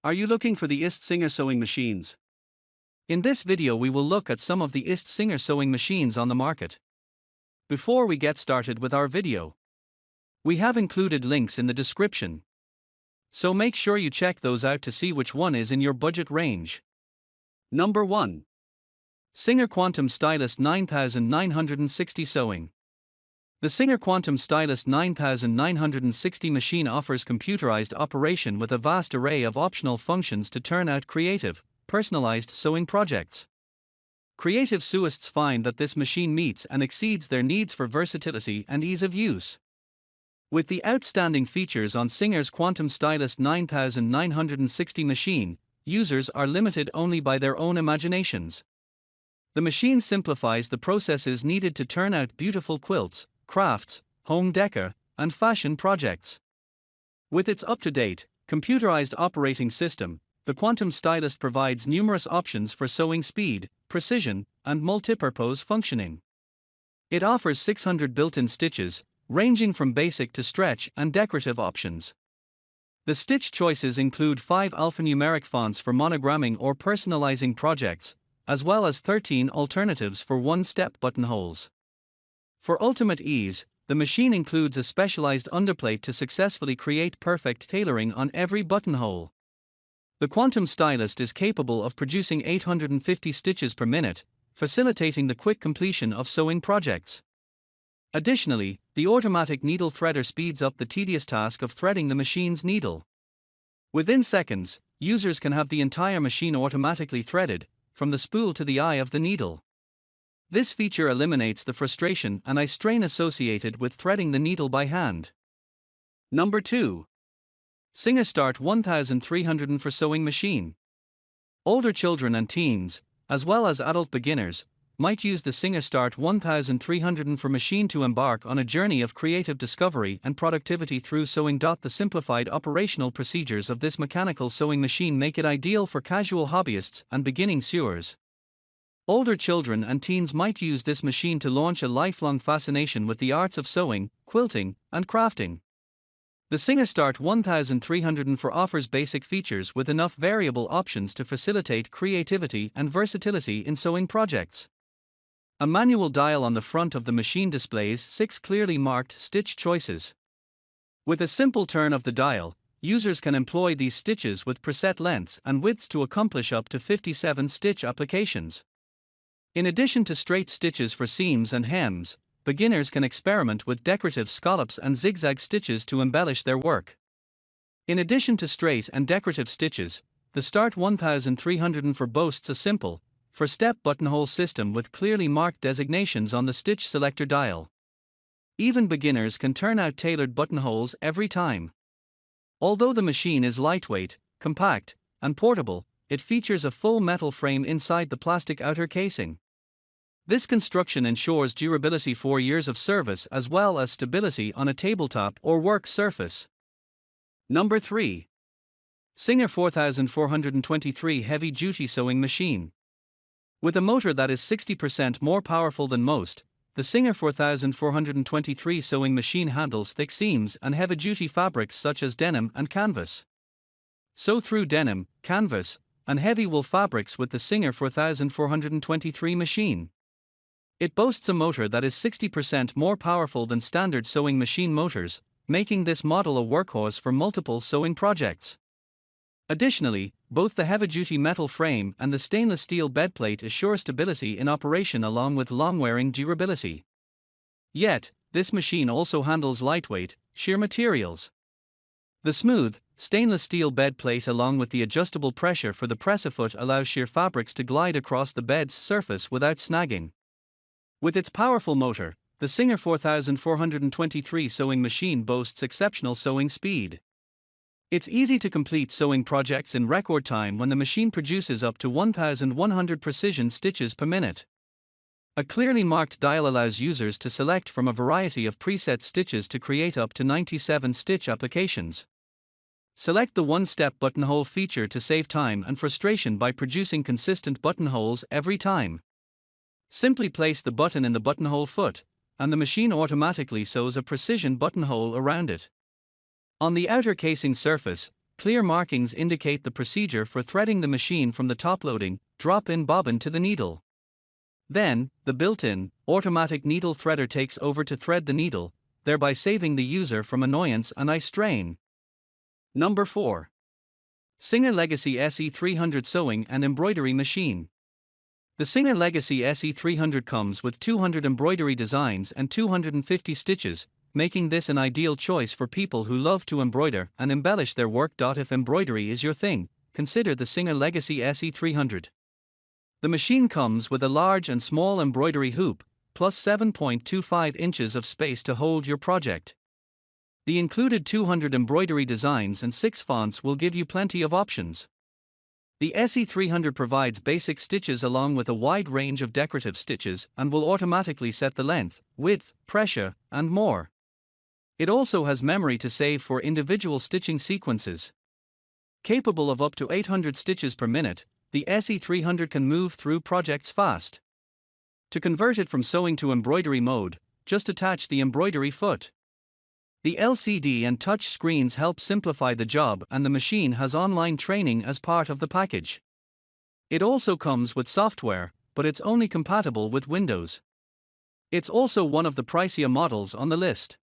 Are you looking for the ist Singer sewing machines? In this video we will look at some of the ist Singer sewing machines on the market. Before we get started with our video, we have included links in the description, so make sure you check those out to see which one is in your budget range. Number 1. Singer Quantum Stylist 9960 Sewing. The Singer Quantum Stylist 9960 machine offers computerized operation with a vast array of optional functions to turn out creative, personalized sewing projects. Creative sewists find that this machine meets and exceeds their needs for versatility and ease of use. With the outstanding features on Singer's Quantum Stylist 9960 machine, users are limited only by their own imaginations. The machine simplifies the processes needed to turn out beautiful quilts, crafts, home decor, and fashion projects. With its up-to-date, computerized operating system, the Quantum Stylist provides numerous options for sewing speed, precision, and multipurpose functioning. It offers 600 built-in stitches, ranging from basic to stretch and decorative options. The stitch choices include 5 alphanumeric fonts for monogramming or personalizing projects, as well as 13 alternatives for one-step buttonholes. For ultimate ease, the machine includes a specialized underplate to successfully create perfect tailoring on every buttonhole. The Quantum Stylist is capable of producing 850 stitches per minute, facilitating the quick completion of sewing projects. Additionally, the automatic needle threader speeds up the tedious task of threading the machine's needle. Within seconds, users can have the entire machine automatically threaded, from the spool to the eye of the needle. This feature eliminates the frustration and eye strain associated with threading the needle by hand. Number 2. Singer Start 1300 for Sewing Machine. Older children and teens, as well as adult beginners, might use the Singer Start 1300 for machine to embark on a journey of creative discovery and productivity through sewing. The simplified operational procedures of this mechanical sewing machine make it ideal for casual hobbyists and beginning sewers. Older children and teens might use this machine to launch a lifelong fascination with the arts of sewing, quilting, and crafting. The Singer Start 1300 offers basic features with enough variable options to facilitate creativity and versatility in sewing projects. A manual dial on the front of the machine displays 6 clearly marked stitch choices. With a simple turn of the dial, users can employ these stitches with preset lengths and widths to accomplish up to 57 stitch applications. In addition to straight stitches for seams and hems, beginners can experiment with decorative scallops and zigzag stitches to embellish their work. In addition to straight and decorative stitches, the Start 1300 boasts a simple, four-step buttonhole system with clearly marked designations on the stitch selector dial. Even beginners can turn out tailored buttonholes every time. Although the machine is lightweight, compact, and portable, it features a full metal frame inside the plastic outer casing. This construction ensures durability for years of service as well as stability on a tabletop or work surface. Number 3. Singer 4423 Heavy Duty Sewing Machine. With a motor that is 60% more powerful than most, the Singer 4423 sewing machine handles thick seams and heavy-duty fabrics such as denim and canvas. Sew through denim, canvas, and heavy wool fabrics with the Singer 4423 machine. It boasts a motor that is 60% more powerful than standard sewing machine motors, making this model a workhorse for multiple sewing projects. Additionally, both the heavy-duty metal frame and the stainless steel bedplate assure stability in operation along with long-wearing durability. Yet, this machine also handles lightweight, sheer materials. The smooth, stainless steel bed plate along with the adjustable pressure for the press-a-foot allows sheer fabrics to glide across the bed's surface without snagging. With its powerful motor, the Singer 4423 sewing machine boasts exceptional sewing speed. It's easy to complete sewing projects in record time when the machine produces up to 1100 precision stitches per minute. A clearly marked dial allows users to select from a variety of preset stitches to create up to 97 stitch applications. Select the one-step buttonhole feature to save time and frustration by producing consistent buttonholes every time. Simply place the button in the buttonhole foot, and the machine automatically sews a precision buttonhole around it. On the outer casing surface, Clear markings indicate the procedure for threading the machine from the top-loading, drop-in bobbin to the needle. Then, the built-in, automatic needle threader takes over to thread the needle, thereby saving the user from annoyance and eye strain. Number 4. Singer Legacy SE300 Sewing and Embroidery Machine. The Singer Legacy SE300 comes with 200 embroidery designs and 250 stitches, making this an ideal choice for people who love to embroider and embellish their work. If embroidery is your thing, consider the Singer Legacy SE300. The machine comes with a large and small embroidery hoop, plus 7.25 inches of space to hold your project. The included 200 embroidery designs and 6 fonts will give you plenty of options. The SE300 provides basic stitches along with a wide range of decorative stitches and will automatically set the length, width, pressure, and more. It also has memory to save for individual stitching sequences. Capable of up to 800 stitches per minute, the SE300 can move through projects fast. To convert it from sewing to embroidery mode, just attach the embroidery foot. The LCD and touch screens help simplify the job, and the machine has online training as part of the package. It also comes with software, but it's only compatible with Windows. It's also one of the pricier models on the list.